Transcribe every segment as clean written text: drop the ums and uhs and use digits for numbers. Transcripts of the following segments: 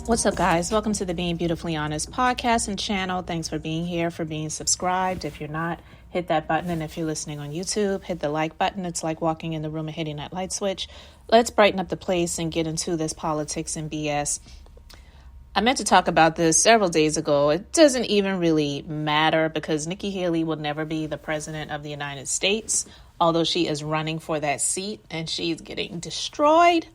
What's up, guys? Welcome to the Being Beautifully Honest podcast and channel. Thanks for being here, for being subscribed. If you're not, hit that button. And if you're listening on YouTube, hit the like button. It's like walking in the room and hitting that light switch. Let's brighten up the place and get into this politics and BS. I meant to talk about this several days ago. It doesn't even really matter because Nikki Haley will never be the president of the United States, although she is running for that seat and she's getting destroyed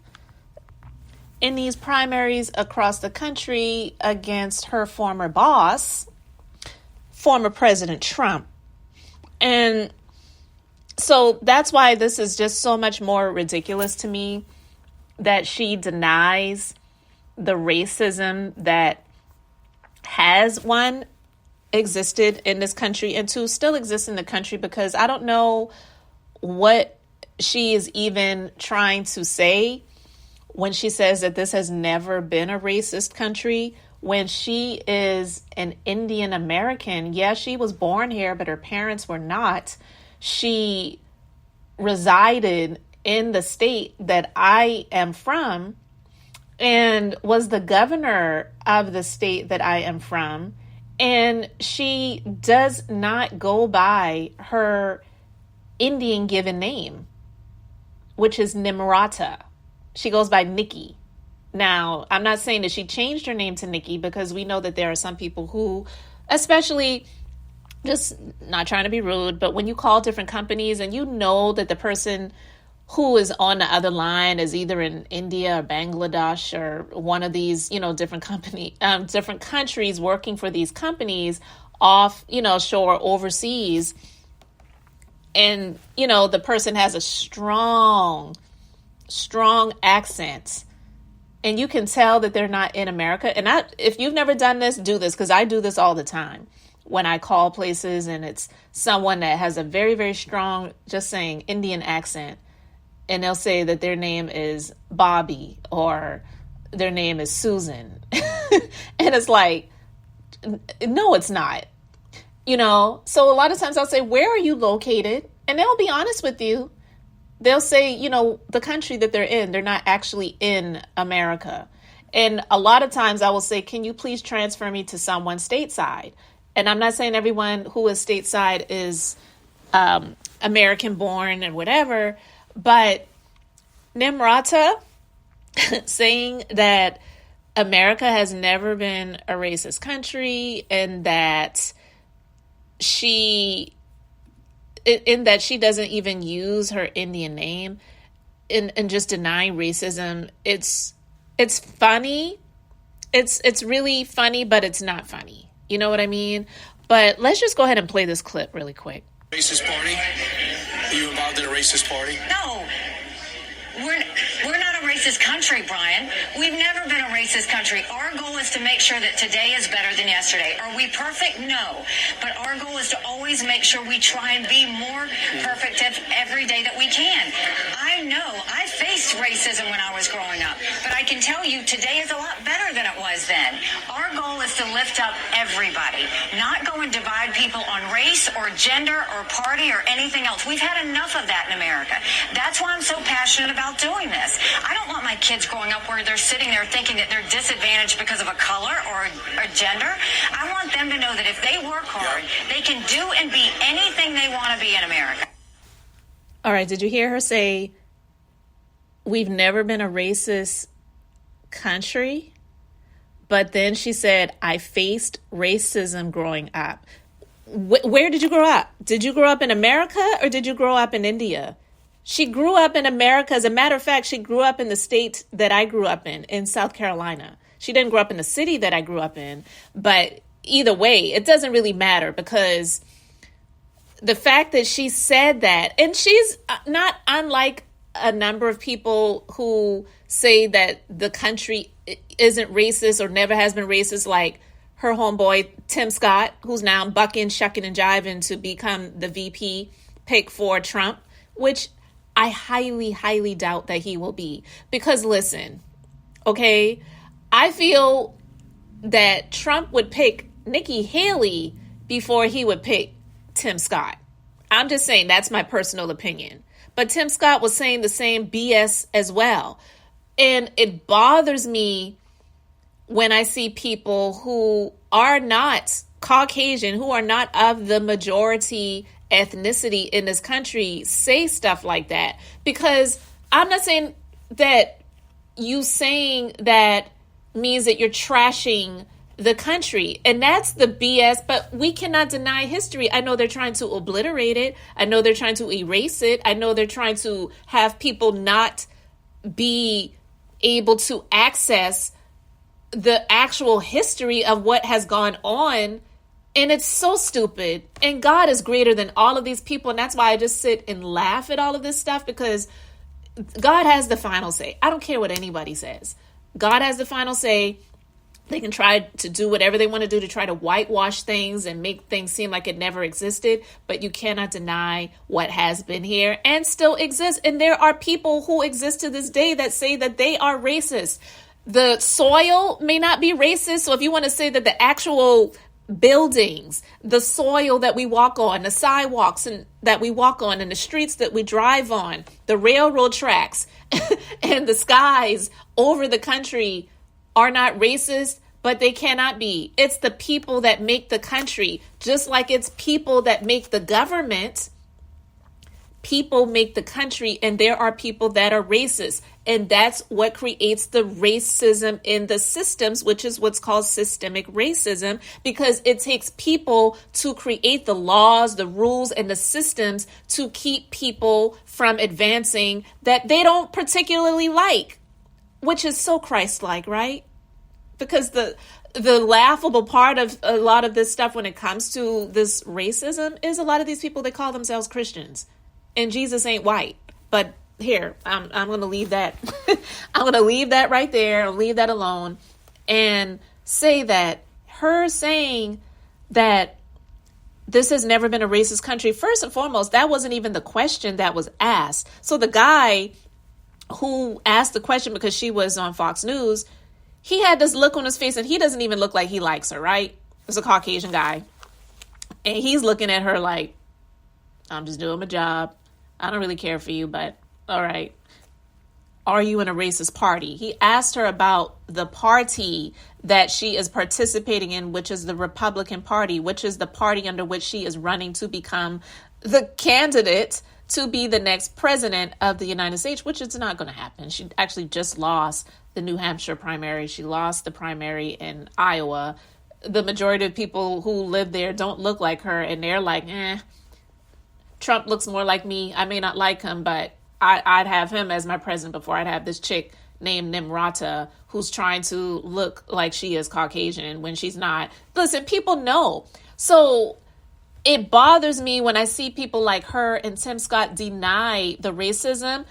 in these primaries across the country against her former boss, former President Trump. And so that's why this is just so much more ridiculous to me that she denies the racism that has, one, existed in this country, and two, still exists in the country, because I don't know what she is even trying to say when she says that this has never been a racist country, when she is an Indian American. Yeah, she was born here, but her parents were not. She resided in the state that I am from and was the governor of the state that I am from. And she does not go by her Indian given name, which is Nimrata. She goes by Nikki. Now, I'm not saying that she changed her name to Nikki, because we know that there are some people who, especially, just not trying to be rude, but when you call different companies and you know that the person who is on the other line is either in India or Bangladesh or one of these, different different countries working for these companies off, shore overseas, and, the person has a strong accent, and you can tell that they're not in America. And if you've never done this, do this, because I do this all the time when I call places and it's someone that has a very, very strong, just saying, Indian accent, and they'll say that their name is Bobby or their name is Susan. And it's like, no, it's not. So a lot of times I'll say, where are you located? And they'll be honest with you. They'll say, the country that they're in, they're not actually in America. And a lot of times I will say, can you please transfer me to someone stateside? And I'm not saying everyone who is stateside is American born and whatever, but Nimrata saying that America has never been a racist country, and that she doesn't even use her Indian name, and just denying racism. It's funny. It's really funny, but it's not funny. You know what I mean? But let's just go ahead and play this clip really quick. Racist party? Are you involved in a racist party? No. We're not a racist country, Brian. We've never been a racist country. Our goal is to make sure that today is better than yesterday. Are we perfect? No. But our goal is to always make sure we try and be more perfect every day that we can. I know I faced racism when I was growing up, but I can tell you today is a lot better than it was then. Our goal is to lift up everybody, not go and divide people on race or gender or party or anything else. We've had enough of that in America. That's why I'm so passionate about doing this. I don't want my kids growing up where they're sitting there thinking that they're disadvantaged because of a color or a gender. I want them to know that if they work hard, they can do and be anything they want to be in America. All right, did you hear her say, we've never been a racist country? But then she said, I faced racism growing up. Where did you grow up? Did you grow up in America or did you grow up in India? She grew up in America. As a matter of fact, she grew up in the state that I grew up in South Carolina. She didn't grow up in the city that I grew up in. But either way, it doesn't really matter, because the fact that she said that, and she's not unlike a number of people who say that the country isn't racist or never has been racist, like her homeboy, Tim Scott, who's now bucking, shucking, and jiving to become the VP pick for Trump, which I highly, highly doubt that he will be. Because listen, okay, I feel that Trump would pick Nikki Haley before he would pick Tim Scott. I'm just saying that's my personal opinion. But Tim Scott was saying the same BS as well. And it bothers me when I see people who are not Caucasian, who are not of the majority ethnicity in this country, say stuff like that. Because I'm not saying that you saying that means that you're trashing the country. And that's the BS, but we cannot deny history. I know they're trying to obliterate it. I know they're trying to erase it. I know they're trying to have people not be able to access the actual history of what has gone on. And it's so stupid. And God is greater than all of these people. And that's why I just sit and laugh at all of this stuff, because God has the final say. I don't care what anybody says. God has the final say. They can try to do whatever they want to do to try to whitewash things and make things seem like it never existed. But you cannot deny what has been here and still exists. And there are people who exist to this day that say that they are racist. The soil may not be racist. So if you want to say that the actual buildings, the soil that we walk on, the sidewalks that we walk on, and the streets that we drive on, the railroad tracks and the skies over the country are not racist, but they cannot be. It's the people that make the country, just like it's people that make the government. People make the country, and there are people that are racist. And that's what creates the racism in the systems, which is what's called systemic racism, because it takes people to create the laws, the rules, and the systems to keep people from advancing that they don't particularly like, which is so Christ-like, right? Because the laughable part of a lot of this stuff when it comes to this racism is a lot of these people, they call themselves Christians. And Jesus ain't white. But here, I'm going to leave that. I'm going to leave that right there. I'll leave that alone and say that her saying that this has never been a racist country, first and foremost, that wasn't even the question that was asked. So the guy who asked the question, because she was on Fox News, he had this look on his face, and he doesn't even look like he likes her, right? It's a Caucasian guy. And he's looking at her like, I'm just doing my job. I don't really care for you, but all right. Are you in a racist party? He asked her about the party that she is participating in, which is the Republican Party, which is the party under which she is running to become the candidate to be the next president of the United States, which is not going to happen. She actually just lost the New Hampshire primary. She lost the primary in Iowa. The majority of people who live there don't look like her, and they're like, Trump looks more like me. I may not like him, but I'd have him as my president before I'd have this chick named Nimrata who's trying to look like she is Caucasian when she's not. Listen, people know. So it bothers me when I see people like her and Tim Scott deny the racism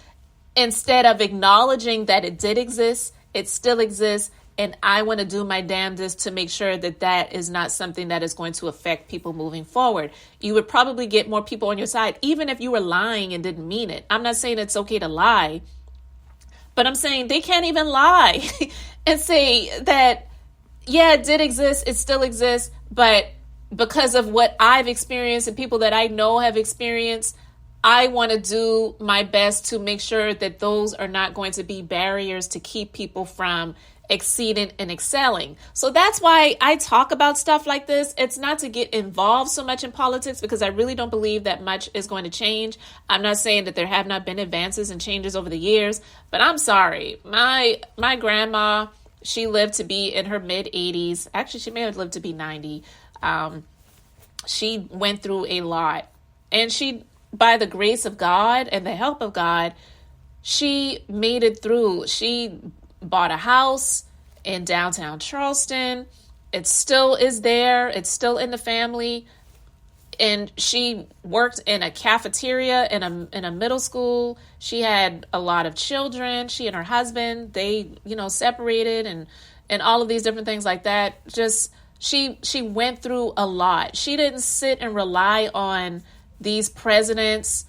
instead of acknowledging that it did exist, it still exists, and I want to do my damnedest to make sure that that is not something that is going to affect people moving forward. You would probably get more people on your side, even if you were lying and didn't mean it. I'm not saying it's okay to lie, but I'm saying they can't even lie and say that, yeah, it did exist, it still exists, but because of what I've experienced and people that I know have experienced, I want to do my best to make sure that those are not going to be barriers to keep people from exceeding and excelling. So that's why I talk about stuff like this. It's not to get involved so much in politics, because I really don't believe that much is going to change. I'm not saying that there have not been advances and changes over the years, but I'm sorry. My grandma, she lived to be in her mid 80s. Actually, she may have lived to be 90. She went through a lot, and she, by the grace of God and the help of God, she made it through. She bought a house in downtown Charleston. It still is there. It's still in the family. And she worked in a cafeteria in a middle school. She had a lot of children. She and her husband, they, separated and all of these different things like that. Just she went through a lot. She didn't sit and rely on these presidents,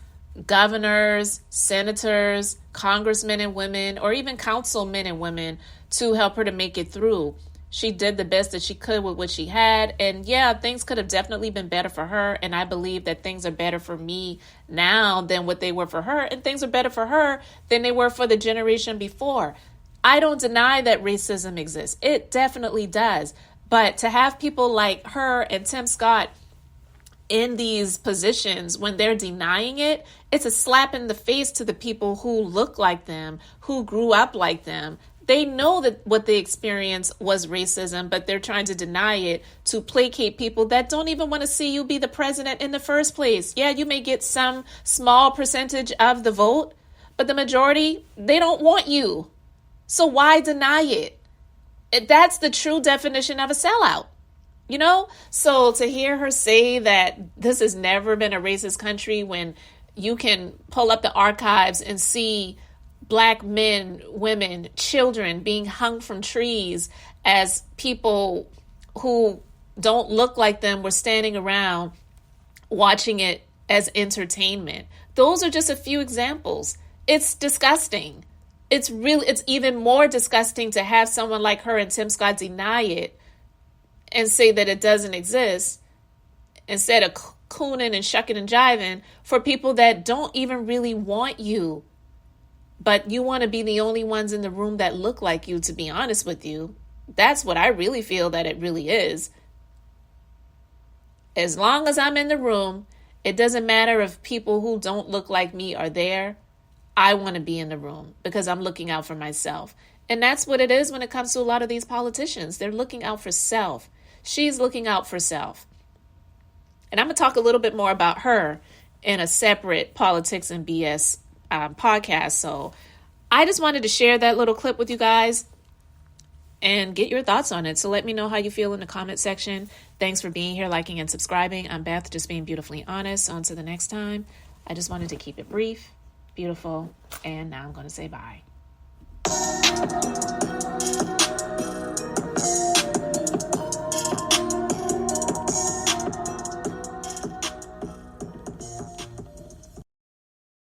governors, senators, congressmen and women, or even councilmen and women to help her to make it through. She did the best that she could with what she had. And yeah, things could have definitely been better for her. And I believe that things are better for me now than what they were for her. And things are better for her than they were for the generation before. I don't deny that racism exists. It definitely does. But to have people like her and Tim Scott in these positions when they're denying it, it's a slap in the face to the people who look like them, who grew up like them. They know that what they experienced was racism, but they're trying to deny it to placate people that don't even want to see you be the president in the first place. Yeah, you may get some small percentage of the vote, but the majority, they don't want you. So why deny it? That's the true definition of a sellout. You know, so to hear her say that this has never been a racist country when you can pull up the archives and see Black men, women, children being hung from trees as people who don't look like them were standing around watching it as entertainment. Those are just a few examples. It's disgusting. It's even more disgusting to have someone like her and Tim Scott deny it and say that it doesn't exist instead of cooning and shucking and jiving for people that don't even really want you. But you want to be the only ones in the room that look like you, to be honest with you. That's what I really feel that it really is. As long as I'm in the room, it doesn't matter if people who don't look like me are there. I want to be in the room because I'm looking out for myself. And that's what it is when it comes to a lot of these politicians. They're looking out for self. She's looking out for self. And I'm going to talk a little bit more about her in a separate Politics and BS podcast. So I just wanted to share that little clip with you guys and get your thoughts on it. So let me know how you feel in the comment section. Thanks for being here, liking and subscribing. I'm Beth, just being beautifully honest. On to the next time. I just wanted to keep it brief, beautiful, and now I'm going to say bye.